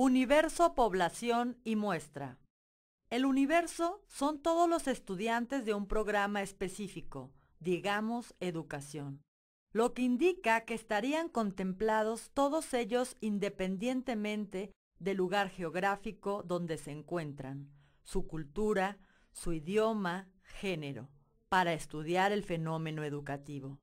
Universo, población y muestra. El universo son todos los estudiantes de un programa específico, digamos educación, lo que indica que estarían contemplados todos ellos independientemente del lugar geográfico donde se encuentran, su cultura, su idioma, género, para estudiar el fenómeno educativo.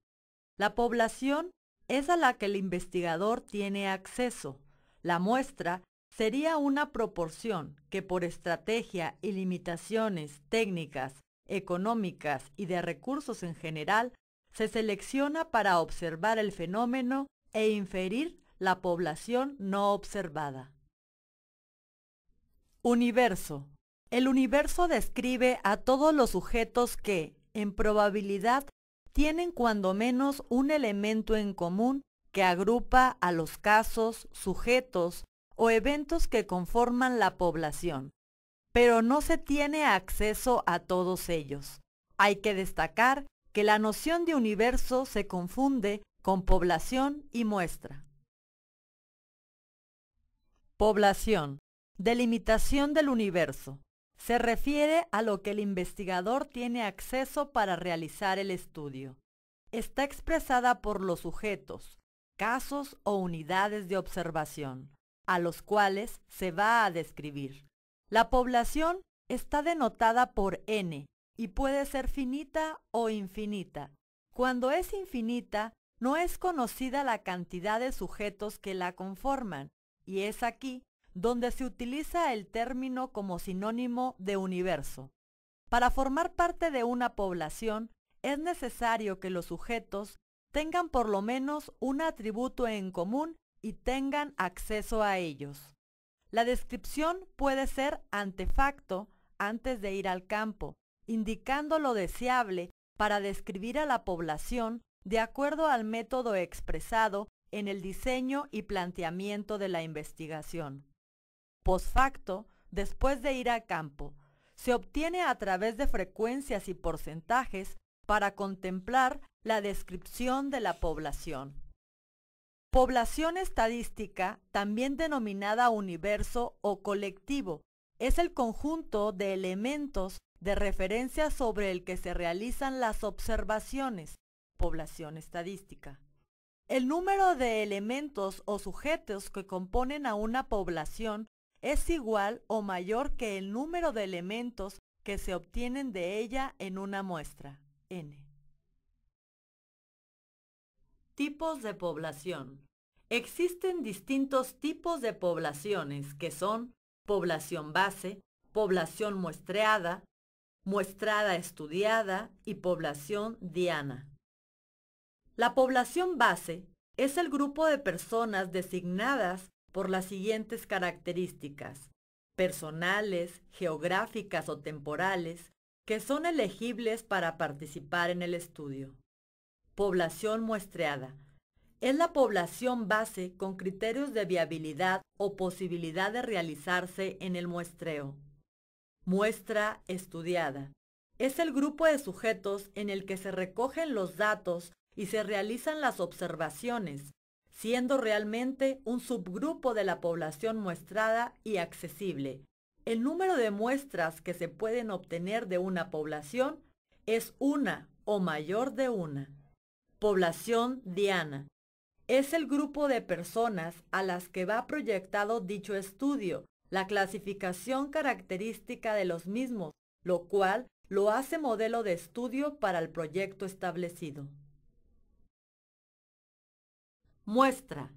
La población es a la que el investigador tiene acceso. La muestra sería una proporción que por estrategia y limitaciones técnicas, económicas y de recursos en general, se selecciona para observar el fenómeno e inferir la población no observada. Universo. El universo describe a todos los sujetos que, en probabilidad, tienen cuando menos un elemento en común que agrupa a los casos, sujetos o eventos que conforman la población, pero no se tiene acceso a todos ellos. Hay que destacar que la noción de universo se confunde con población y muestra. Población. Delimitación del universo. Se refiere a lo que el investigador tiene acceso para realizar el estudio. Está expresada por los sujetos, casos o unidades de observación, a los cuales se va a describir. La población está denotada por n y puede ser finita o infinita. Cuando es infinita, no es conocida la cantidad de sujetos que la conforman, y es aquí donde se utiliza el término como sinónimo de universo. Para formar parte de una población, es necesario que los sujetos tengan por lo menos un atributo en común y tengan acceso a ellos. La descripción puede ser antefacto, antes de ir al campo, indicando lo deseable para describir a la población de acuerdo al método expresado en el diseño y planteamiento de la investigación. Postfacto, después de ir al campo, se obtiene a través de frecuencias y porcentajes para contemplar la descripción de la población. Población estadística, también denominada universo o colectivo, es el conjunto de elementos de referencia sobre el que se realizan las observaciones. Población estadística. El número de elementos o sujetos que componen a una población es igual o mayor que el número de elementos que se obtienen de ella en una muestra, n. Tipos de población. Existen distintos tipos de poblaciones que son población base, población muestreada, muestrada estudiada y población diana. La población base es el grupo de personas designadas por las siguientes características, personales, geográficas o temporales, que son elegibles para participar en el estudio. Población muestreada. Es la población base con criterios de viabilidad o posibilidad de realizarse en el muestreo. Muestra estudiada. Es el grupo de sujetos en el que se recogen los datos y se realizan las observaciones, siendo realmente un subgrupo de la población muestrada y accesible. El número de muestras que se pueden obtener de una población es una o mayor de una. Población diana. Es el grupo de personas a las que va proyectado dicho estudio, la clasificación característica de los mismos, lo cual lo hace modelo de estudio para el proyecto establecido. Muestra.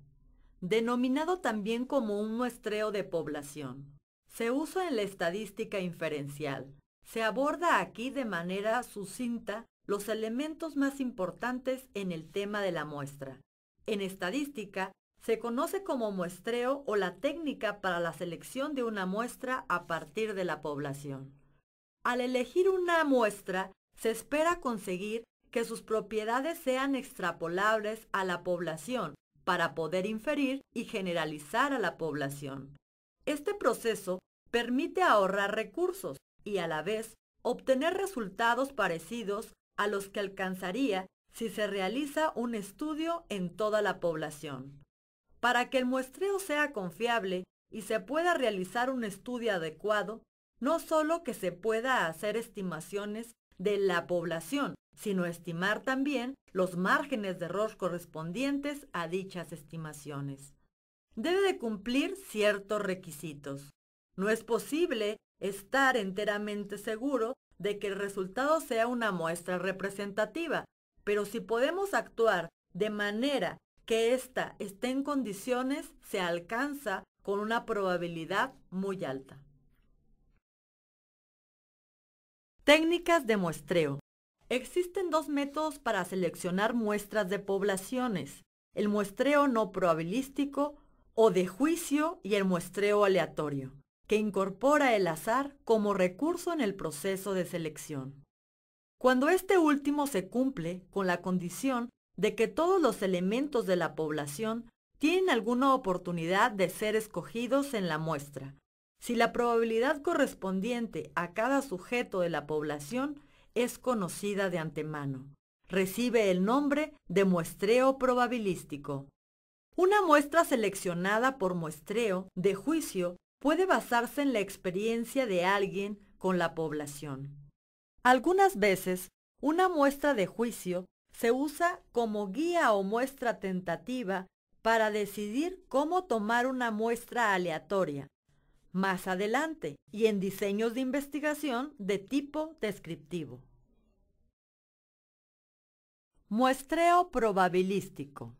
Denominado también como un muestreo de población. Se usa en la estadística inferencial. Se aborda aquí de manera sucinta los elementos más importantes en el tema de la muestra. En estadística, se conoce como muestreo o la técnica para la selección de una muestra a partir de la población. Al elegir una muestra, se espera conseguir que sus propiedades sean extrapolables a la población para poder inferir y generalizar a la población. Este proceso permite ahorrar recursos y a la vez obtener resultados parecidos a los que alcanzaría si se realiza un estudio en toda la población. Para que el muestreo sea confiable, y se pueda realizar un estudio adecuado, no solo que se pueda hacer estimaciones de la población, sino estimar también los márgenes de error correspondientes a dichas estimaciones. Debe de cumplir ciertos requisitos. No es posible estar enteramente seguro de que el resultado sea una muestra representativa, pero si podemos actuar de manera que ésta esté en condiciones, se alcanza con una probabilidad muy alta. Técnicas de muestreo. Existen dos métodos para seleccionar muestras de poblaciones: el muestreo no probabilístico o de juicio y el muestreo aleatorio, que incorpora el azar como recurso en el proceso de selección. Cuando este último se cumple con la condición de que todos los elementos de la población tienen alguna oportunidad de ser escogidos en la muestra, si la probabilidad correspondiente a cada sujeto de la población es conocida de antemano, recibe el nombre de muestreo probabilístico. Una muestra seleccionada por muestreo de juicio puede basarse en la experiencia de alguien con la población. Algunas veces, una muestra de juicio se usa como guía o muestra tentativa para decidir cómo tomar una muestra aleatoria más adelante y en diseños de investigación de tipo descriptivo. Muestreo probabilístico.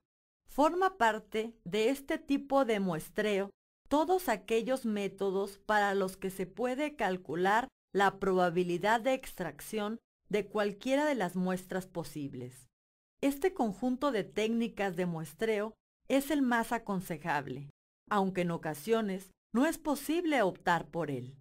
Forma parte de este tipo de muestreo todos aquellos métodos para los que se puede calcular la probabilidad de extracción de cualquiera de las muestras posibles. Este conjunto de técnicas de muestreo es el más aconsejable, aunque en ocasiones no es posible optar por él.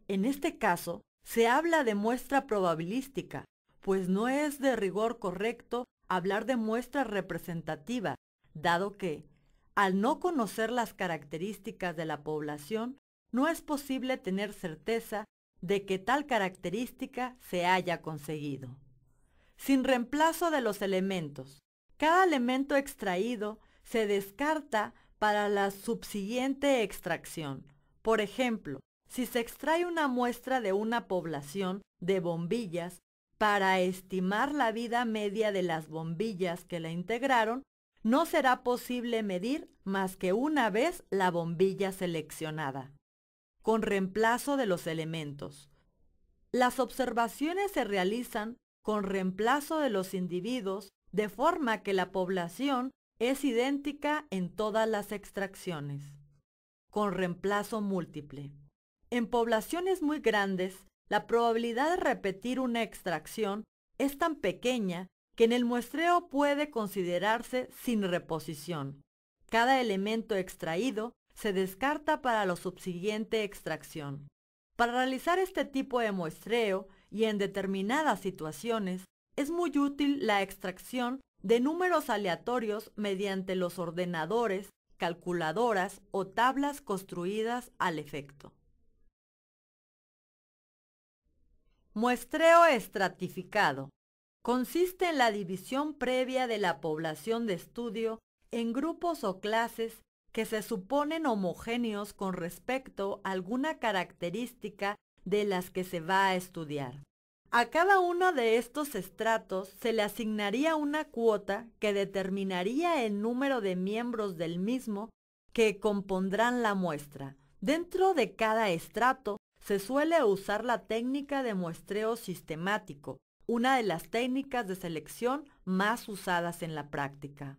En este caso, se habla de muestra probabilística, pues no es de rigor correcto hablar de muestra representativa, dado que, al no conocer las características de la población, no es posible tener certeza de que tal característica se haya conseguido. Sin reemplazo de los elementos. Cada elemento extraído se descarta para la subsiguiente extracción. Por ejemplo, si se extrae una muestra de una población de bombillas para estimar la vida media de las bombillas que la integraron, no será posible medir más que una vez la bombilla seleccionada, con reemplazo de los elementos. Las observaciones se realizan con reemplazo de los individuos, de forma que la población es idéntica en todas las extracciones. Con reemplazo múltiple. En poblaciones muy grandes, la probabilidad de repetir una extracción es tan pequeña que en el muestreo puede considerarse sin reposición. Cada elemento extraído se descarta para la subsiguiente extracción. Para realizar este tipo de muestreo y en determinadas situaciones, es muy útil la extracción de números aleatorios mediante los ordenadores, calculadoras o tablas construidas al efecto. Muestreo estratificado. Consiste en la división previa de la población de estudio en grupos o clases que se suponen homogéneos con respecto a alguna característica de las que se va a estudiar. A cada uno de estos estratos se le asignaría una cuota que determinaría el número de miembros del mismo que compondrán la muestra. Dentro de cada estrato se suele usar la técnica de muestreo sistemático, una de las técnicas de selección más usadas en la práctica.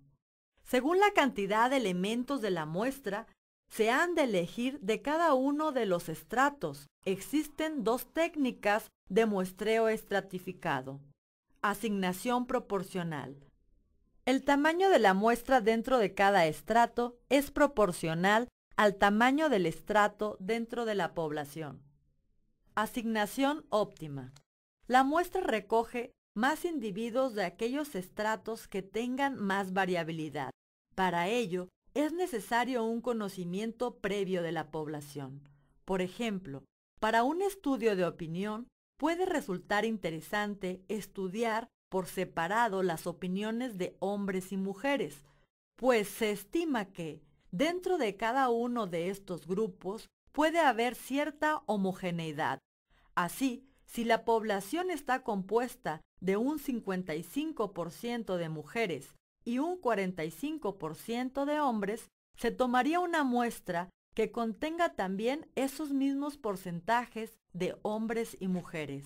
Según la cantidad de elementos de la muestra, se han de elegir de cada uno de los estratos. Existen dos técnicas de muestreo estratificado. Asignación proporcional. El tamaño de la muestra dentro de cada estrato es proporcional al tamaño del estrato dentro de la población. Asignación óptima. La muestra recoge más individuos de aquellos estratos que tengan más variabilidad. Para ello, es necesario un conocimiento previo de la población. Por ejemplo, para un estudio de opinión, puede resultar interesante estudiar por separado las opiniones de hombres y mujeres, pues se estima que, Dentro de cada uno de estos grupos puede haber cierta homogeneidad. Así, si la población está compuesta de un 55% de mujeres y un 45% de hombres, se tomaría una muestra que contenga también esos mismos porcentajes de hombres y mujeres.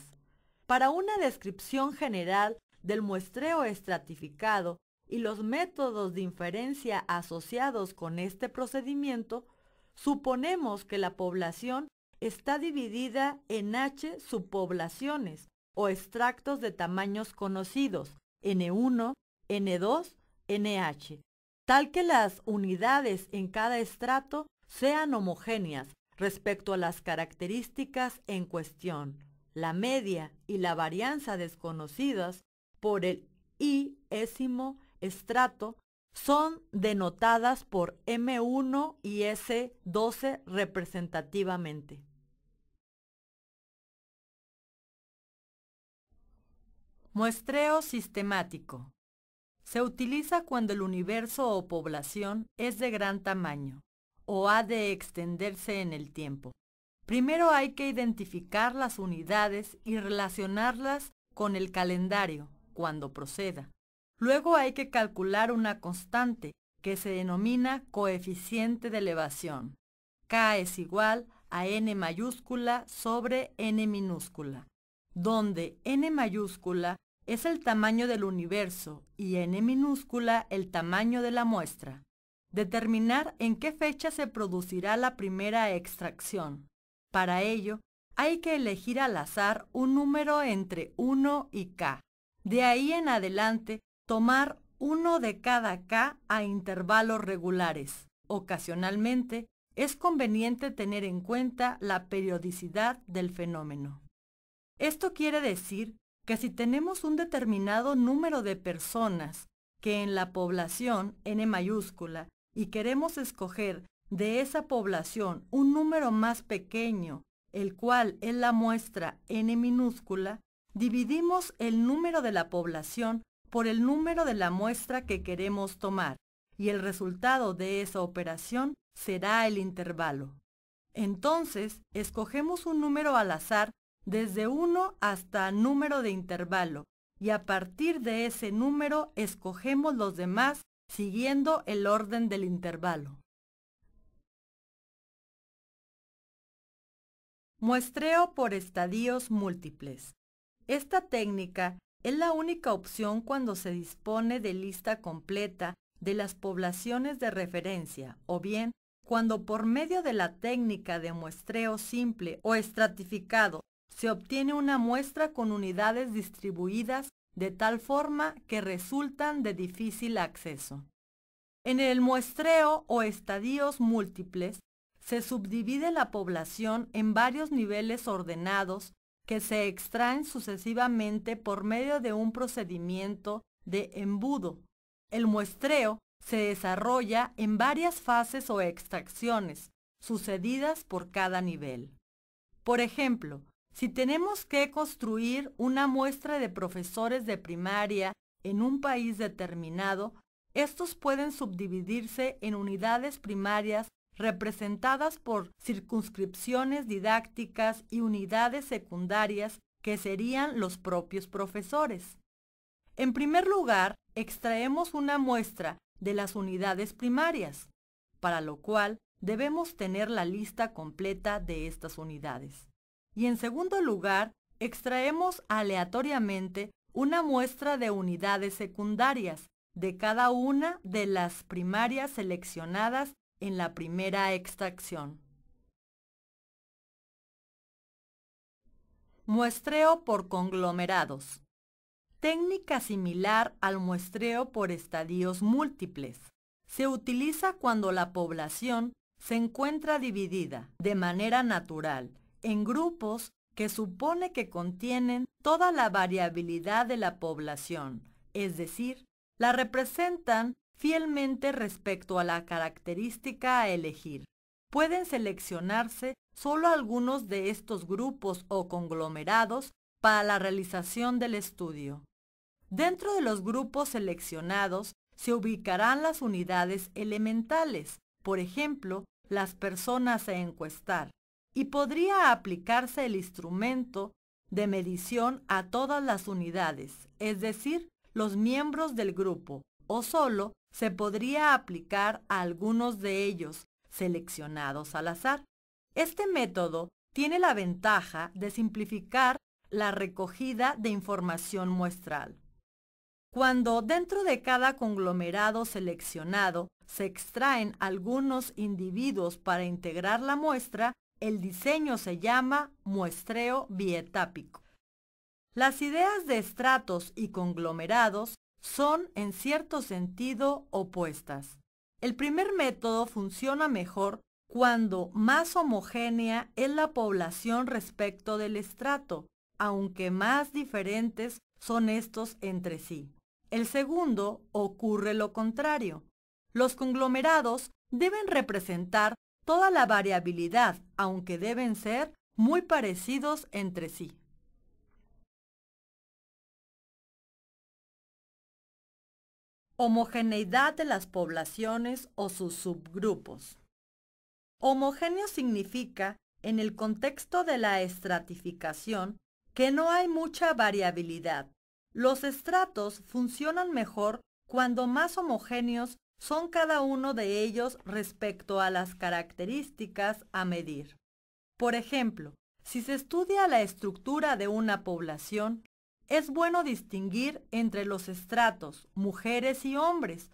Para una descripción general del muestreo estratificado y los métodos de inferencia asociados con este procedimiento, suponemos que la población está dividida en H subpoblaciones o extractos de tamaños conocidos, N1, N2, NH, tal que las unidades en cada estrato sean homogéneas respecto a las características en cuestión. La media y la varianza desconocidas por el i-ésimo estrato son denotadas por M1 y S12 representativamente. Muestreo sistemático. Se utiliza cuando el universo o población es de gran tamaño o ha de extenderse en el tiempo. Primero hay que identificar las unidades y relacionarlas con el calendario, cuando proceda. Luego hay que calcular una constante que se denomina coeficiente de elevación. K es igual a n mayúscula sobre n minúscula, donde n mayúscula es el tamaño del universo y n minúscula el tamaño de la muestra. Determinar en qué fecha se producirá la primera extracción. Para ello, hay que elegir al azar un número entre 1 y k. De ahí en adelante, tomar uno de cada k a intervalos regulares. Ocasionalmente, es conveniente tener en cuenta la periodicidad del fenómeno. Esto quiere decir que si tenemos un determinado número de personas que en la población n mayúscula y queremos escoger de esa población un número más pequeño, el cual es la muestra n minúscula, dividimos el número de la población por el número de la muestra que queremos tomar, y el resultado de esa operación será el intervalo. Entonces, escogemos un número al azar desde 1 hasta número de intervalo, y a partir de ese número escogemos los demás siguiendo el orden del intervalo. Muestreo por estadios múltiples. Esta técnica es la única opción cuando se dispone de lista completa de las poblaciones de referencia, o bien cuando por medio de la técnica de muestreo simple o estratificado se obtiene una muestra con unidades distribuidas de tal forma que resultan de difícil acceso. En el muestreo o estadios múltiples se subdivide la población en varios niveles ordenados que se extraen sucesivamente por medio de un procedimiento de embudo. El muestreo se desarrolla en varias fases o extracciones, sucedidas por cada nivel. Por ejemplo, si tenemos que construir una muestra de profesores de primaria en un país determinado, estos pueden subdividirse en unidades primarias representadas por circunscripciones didácticas y unidades secundarias que serían los propios profesores. En primer lugar, extraemos una muestra de las unidades primarias, para lo cual debemos tener la lista completa de estas unidades. Y en segundo lugar, extraemos aleatoriamente una muestra de unidades secundarias de cada una de las primarias seleccionadas en la primera extracción. Muestreo por conglomerados. Técnica similar al muestreo por estadios múltiples. Se utiliza cuando la población se encuentra dividida de manera natural en grupos que supone que contienen toda la variabilidad de la población, es decir, la representan fielmente respecto a la característica a elegir. Pueden seleccionarse solo algunos de estos grupos o conglomerados para la realización del estudio. Dentro de los grupos seleccionados se ubicarán las unidades elementales, por ejemplo, las personas a encuestar, y podría aplicarse el instrumento de medición a todas las unidades, es decir, los miembros del grupo, o solo se podría aplicar a algunos de ellos, seleccionados al azar. Este método tiene la ventaja de simplificar la recogida de información muestral. Cuando dentro de cada conglomerado seleccionado se extraen algunos individuos para integrar la muestra, el diseño se llama muestreo bietápico. Las ideas de estratos y conglomerados son en cierto sentido opuestas. El primer método funciona mejor cuando más homogénea es la población respecto del estrato, aunque más diferentes son estos entre sí. El segundo ocurre lo contrario. Los conglomerados deben representar toda la variabilidad, aunque deben ser muy parecidos entre sí. Homogeneidad de las poblaciones o sus subgrupos. Homogéneo significa, en el contexto de la estratificación, que no hay mucha variabilidad. Los estratos funcionan mejor cuando más homogéneos son cada uno de ellos respecto a las características a medir. Por ejemplo, si se estudia la estructura de una población, es bueno distinguir entre los estratos, mujeres y hombres,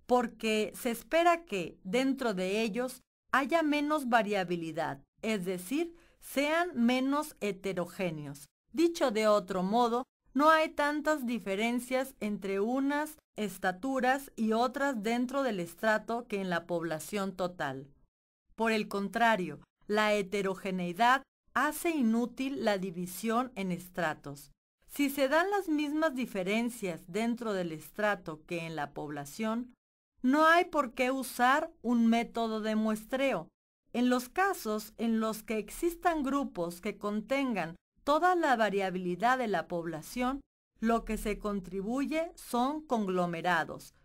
porque se espera que, dentro de ellos, haya menos variabilidad, es decir, sean menos heterogéneos. Dicho de otro modo, no hay tantas diferencias entre unas estaturas y otras dentro del estrato que en la población total. Por el contrario, la heterogeneidad hace inútil la división en estratos. Si se dan las mismas diferencias dentro del estrato que en la población, no hay por qué usar un método de muestreo. En los casos en los que existan grupos que contengan toda la variabilidad de la población, lo que se contribuye son conglomerados,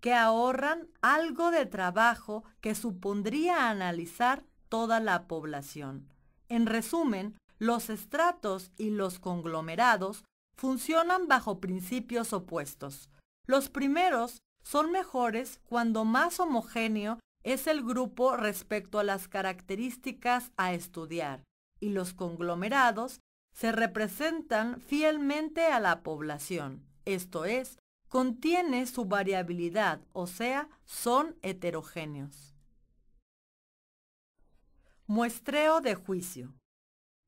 que ahorran algo de trabajo que supondría analizar toda la población. En resumen, los estratos y los conglomerados funcionan bajo principios opuestos. Los primeros son mejores cuando más homogéneo es el grupo respecto a las características a estudiar, y los conglomerados se representan fielmente a la población, esto es, contiene su variabilidad, o sea, son heterogéneos. Muestreo de juicio.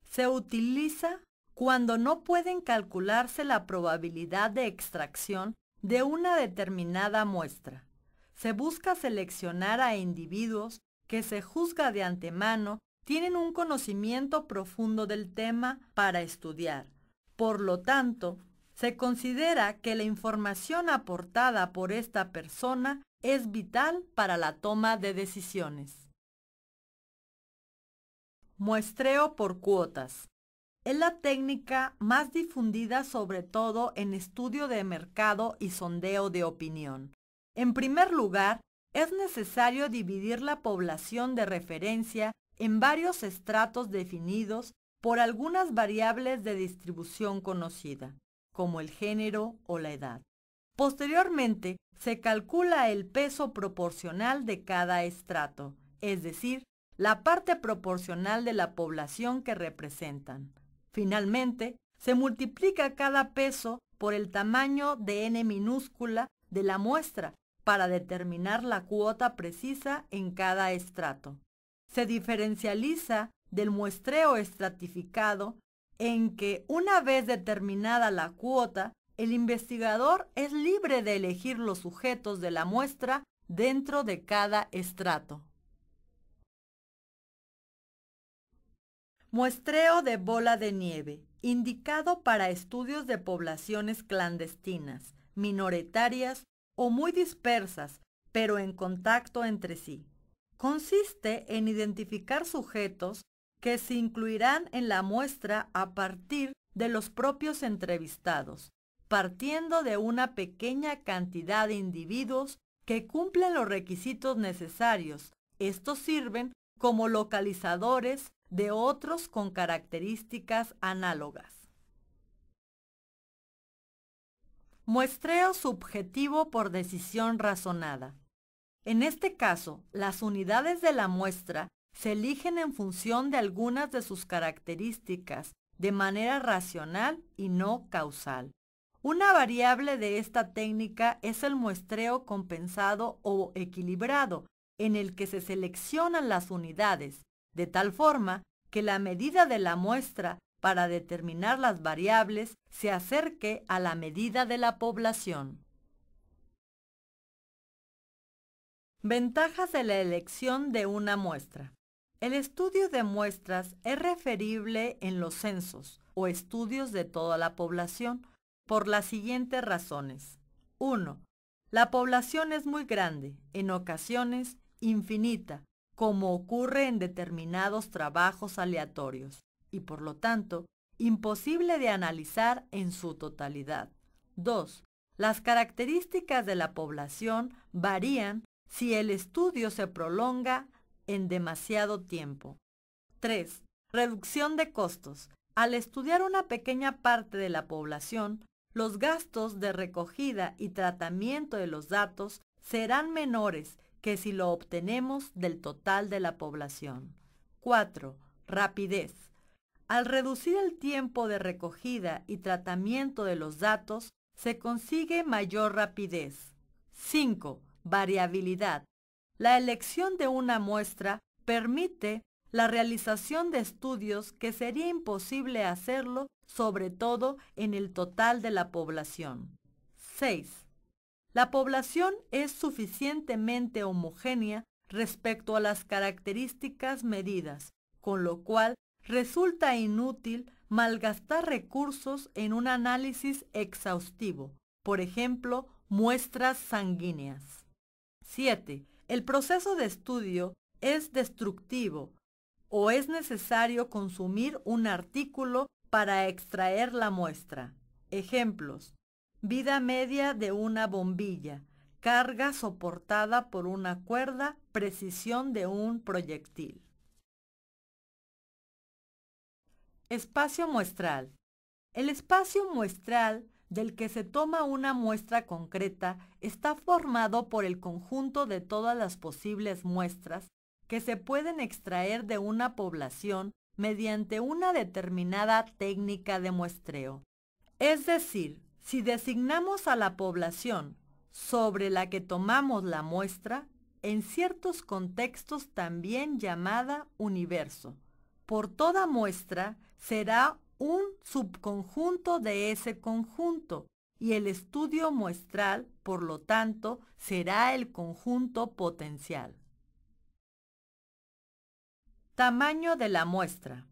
Se utiliza cuando no pueden calcularse la probabilidad de extracción de una determinada muestra. Se busca seleccionar a individuos que se juzga de antemano tienen un conocimiento profundo del tema para estudiar. Por lo tanto, se considera que la información aportada por esta persona es vital para la toma de decisiones. Muestreo por cuotas. Es la técnica más difundida sobre todo en estudio de mercado y sondeo de opinión. En primer lugar, es necesario dividir la población de referencia en varios estratos definidos por algunas variables de distribución conocida, como el género o la edad. Posteriormente, se calcula el peso proporcional de cada estrato, es decir, la parte proporcional de la población que representan. Finalmente, se multiplica cada peso por el tamaño de n minúscula de la muestra para determinar la cuota precisa en cada estrato. Se diferencializa del muestreo estratificado en que, una vez determinada la cuota, el investigador es libre de elegir los sujetos de la muestra dentro de cada estrato. Muestreo de bola de nieve, indicado para estudios de poblaciones clandestinas, minoritarias o muy dispersas, pero en contacto entre sí. Consiste en identificar sujetos que se incluirán en la muestra a partir de los propios entrevistados, partiendo de una pequeña cantidad de individuos que cumplen los requisitos necesarios Estos sirven como localizadores de otros con características análogas. Muestreo subjetivo por decisión razonada. En este caso, las unidades de la muestra se eligen en función de algunas de sus características de manera racional y no causal. Una variable de esta técnica es el muestreo compensado o equilibrado, en el que se seleccionan las unidades, de tal forma que la medida de la muestra para determinar las variables se acerque a la medida de la población. Ventajas de la elección de una muestra. El estudio de muestras es referible en los censos o estudios de toda la población por las siguientes razones. 1. La población es muy grande, en ocasiones infinita, como ocurre en determinados trabajos aleatorios, y por lo tanto, imposible de analizar en su totalidad. 2. Las características de la población varían si el estudio se prolonga en demasiado tiempo. 3. Reducción de costos. Al estudiar una pequeña parte de la población, los gastos de recogida y tratamiento de los datos serán menores que si lo obtenemos del total de la población. 4. Rapidez. Al reducir el tiempo de recogida y tratamiento de los datos, se consigue mayor rapidez. 5. Variabilidad. La elección de una muestra permite la realización de estudios que sería imposible hacerlo, sobre todo en el total de la población. 6. La población es suficientemente homogénea respecto a las características medidas, con lo cual resulta inútil malgastar recursos en un análisis exhaustivo, por ejemplo, muestras sanguíneas. 7. El proceso de estudio es destructivo o es necesario consumir un artículo para extraer la muestra. Ejemplos: vida media de una bombilla, carga soportada por una cuerda, precisión de un proyectil. Espacio muestral. El espacio muestral del que se toma una muestra concreta está formado por el conjunto de todas las posibles muestras que se pueden extraer de una población mediante una determinada técnica de muestreo. Es decir, si designamos a la población sobre la que tomamos la muestra, en ciertos contextos también llamada universo, por toda muestra será un subconjunto de ese conjunto y el estudio muestral, por lo tanto, será el conjunto potencial. Tamaño de la muestra.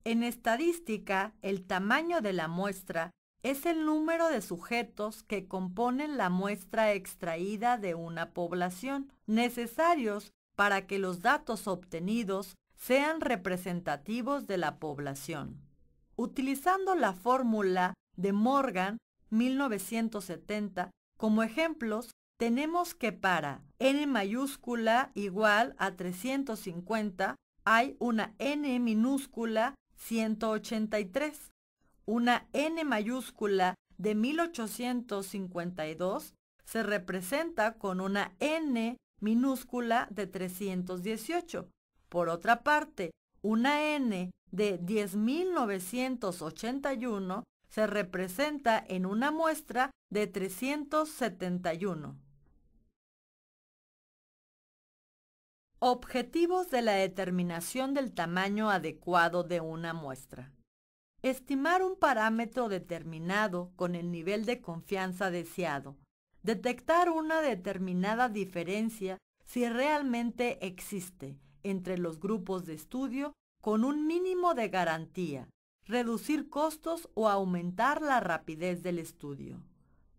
En estadística, el tamaño de la muestra es el número de sujetos que componen la muestra extraída de una población, necesarios para que los datos obtenidos sean representativos de la población. Utilizando la fórmula de Morgan, 1970, como ejemplos, tenemos que para n mayúscula igual a 350, hay una n minúscula 183, una n mayúscula de 1852 se representa con una n minúscula de 318. Por otra parte, una n de 10.981 se representa en una muestra de 371. Objetivos de la determinación del tamaño adecuado de una muestra. Estimar un parámetro determinado con el nivel de confianza deseado. Detectar una determinada diferencia si realmente existe entre los grupos de estudio con un mínimo de garantía. Reducir costos o aumentar la rapidez del estudio.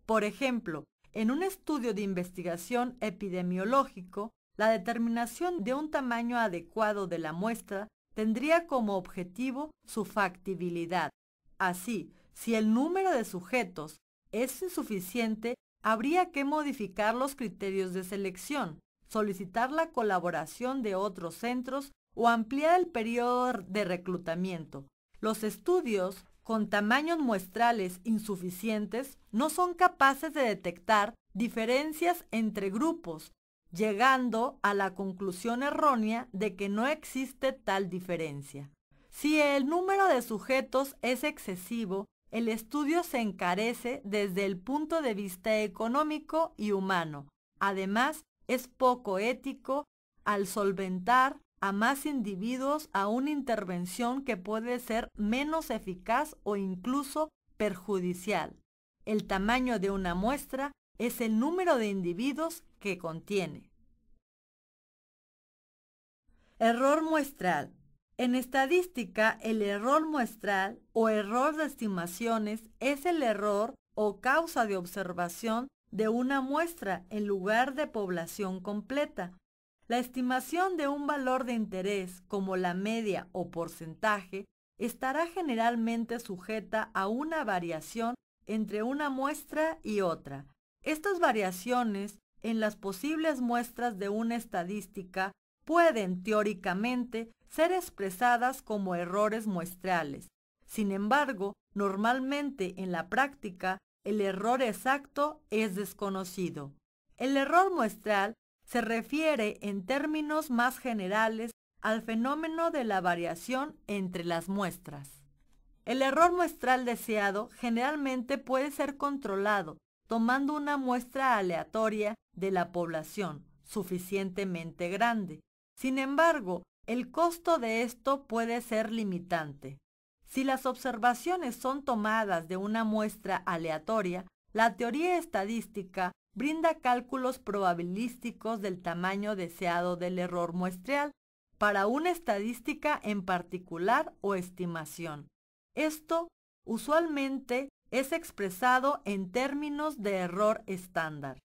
Por ejemplo, en un estudio de investigación epidemiológico, la determinación de un tamaño adecuado de la muestra tendría como objetivo su factibilidad. Así, si el número de sujetos es insuficiente, habría que modificar los criterios de selección. solicitar la colaboración de otros centros o ampliar el periodo de reclutamiento. Los estudios con tamaños muestrales insuficientes no son capaces de detectar diferencias entre grupos, llegando a la conclusión errónea de que no existe tal diferencia. Si el número de sujetos es excesivo, el estudio se encarece desde el punto de vista económico y humano. Además, es poco ético al solventar a más individuos a una intervención que puede ser menos eficaz o incluso perjudicial. El tamaño de una muestra es el número de individuos que contiene. Error muestral. En estadística, el error muestral o error de estimaciones es el error o causa de observación de una muestra en lugar de población completa. La estimación de un valor de interés, como la media o porcentaje, estará generalmente sujeta a una variación entre una muestra y otra. Estas variaciones en las posibles muestras de una estadística pueden, teóricamente, ser expresadas como errores muestrales. Sin embargo, normalmente en la práctica, el error exacto es desconocido. El error muestral se refiere en términos más generales al fenómeno de la variación entre las muestras. El error muestral deseado generalmente puede ser controlado tomando una muestra aleatoria de la población suficientemente grande. Sin embargo, el costo de esto puede ser limitante. Si las observaciones son tomadas de una muestra aleatoria, la teoría estadística brinda cálculos probabilísticos del tamaño deseado del error muestral para una estadística en particular o estimación. Esto usualmente es expresado en términos de error estándar.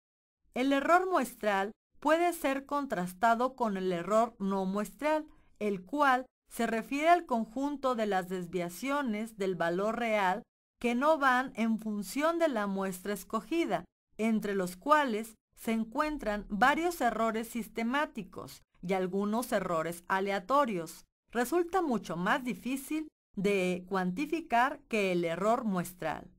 El error muestral puede ser contrastado con el error no muestral, el cual se refiere al conjunto de las desviaciones del valor real que no van en función de la muestra escogida, entre los cuales se encuentran varios errores sistemáticos y algunos errores aleatorios. Resulta mucho más difícil de cuantificar que el error muestral.